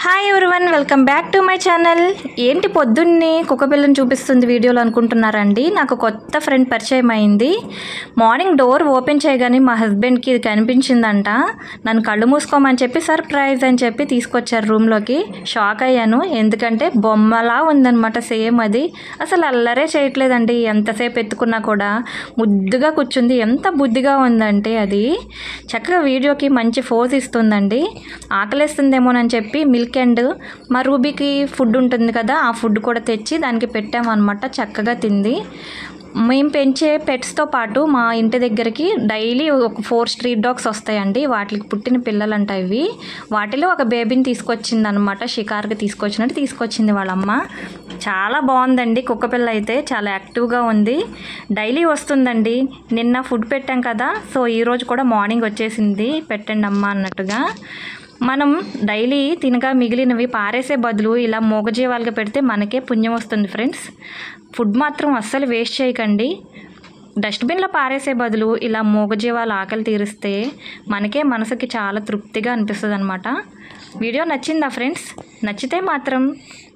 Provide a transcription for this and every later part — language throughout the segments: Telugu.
Hi everyone, welcome back to my channel. ఏంటి పొద్దున్నే కుక్కపిల్లని చూపిస్తుంది వీడియోలో అనుకుంటున్నారండి. నాకు కొత్త ఫ్రెండ్ పరిచయం అయింది. మార్నింగ్ డోర్ ఓపెన్ చేయగానే మా హస్బెండ్కి ఇది కనిపించిందంట. నన్ను కళ్ళు మూసుకోమని చెప్పి సర్ప్రైజ్ అని చెప్పి తీసుకొచ్చారు రూమ్లోకి. షాక్ అయ్యాను, ఎందుకంటే బొమ్మలా ఉందన్నమాట సేమ్. అది అసలు అల్లరే చేయట్లేదండి, ఎంతసేపు ఎత్తుకున్నా కూడా ముద్దుగా కూర్చుంది. ఎంత బుద్ధిగా ఉందంటే అది చక్కగా వీడియోకి మంచి ఫోజ్ ఇస్తుందండి. ఆకలేస్తుందేమోనని చెప్పి మిల్క్ అండ్ మా రూబీకి ఫుడ్ ఉంటుంది కదా, ఆ ఫుడ్ కూడా తెచ్చి దానికి పెట్టామన్నమాట. చక్కగా తింది. మేము పెంచే పెట్స్తో పాటు మా ఇంటి దగ్గరికి డైలీ ఒక 4 స్ట్రీట్ డాగ్స్ వస్తాయండి. వాటికి పుట్టిన పిల్లలంట ఇవి. వాటిలో ఒక బేబీని తీసుకొచ్చింది అనమాట. షికార్కి తీసుకొచ్చినట్టు తీసుకొచ్చింది వాళ్ళమ్మ. చాలా బాగుందండి. కుక్కపిల్ల అయితే చాలా యాక్టివ్గా ఉంది. డైలీ వస్తుందండి. నిన్న ఫుడ్ పెట్టాం కదా, సో ఈరోజు కూడా మార్నింగ్ వచ్చేసింది పెట్టండి అమ్మ అన్నట్టుగా. మనం డైలీ తినగా మిగిలినవి పారేసే బదులు ఇలా మూగజీవాలుగా పెడితే మనకే పుణ్యం వస్తుంది ఫ్రెండ్స్. ఫుడ్ మాత్రం అస్సలు వేస్ట్ చేయకండి. డస్ట్బిన్లో పారేసే బదులు ఇలా మూగజీవాలు ఆకలి తీరిస్తే మనకే మనసుకి చాలా తృప్తిగా అనిపిస్తుంది అనమాట. వీడియో నచ్చిందా ఫ్రెండ్స్? నచ్చితే మాత్రం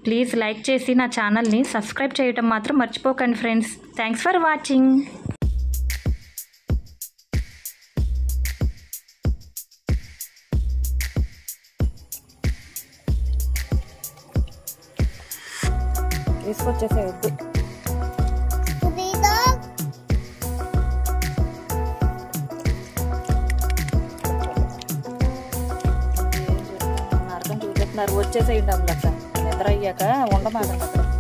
ప్లీజ్ లైక్ చేసి నా ఛానల్ని సబ్స్క్రైబ్ చేయటం మాత్రం మర్చిపోకండి ఫ్రెండ్స్. Thanks for watching. తీసుకొచ్చేసే వద్దు. అర్థం చూపిస్తున్నారు, వచ్చేసేయండి అమ్మ. నిద్ర అయ్యాక ఉండమాకండి అక్కడ.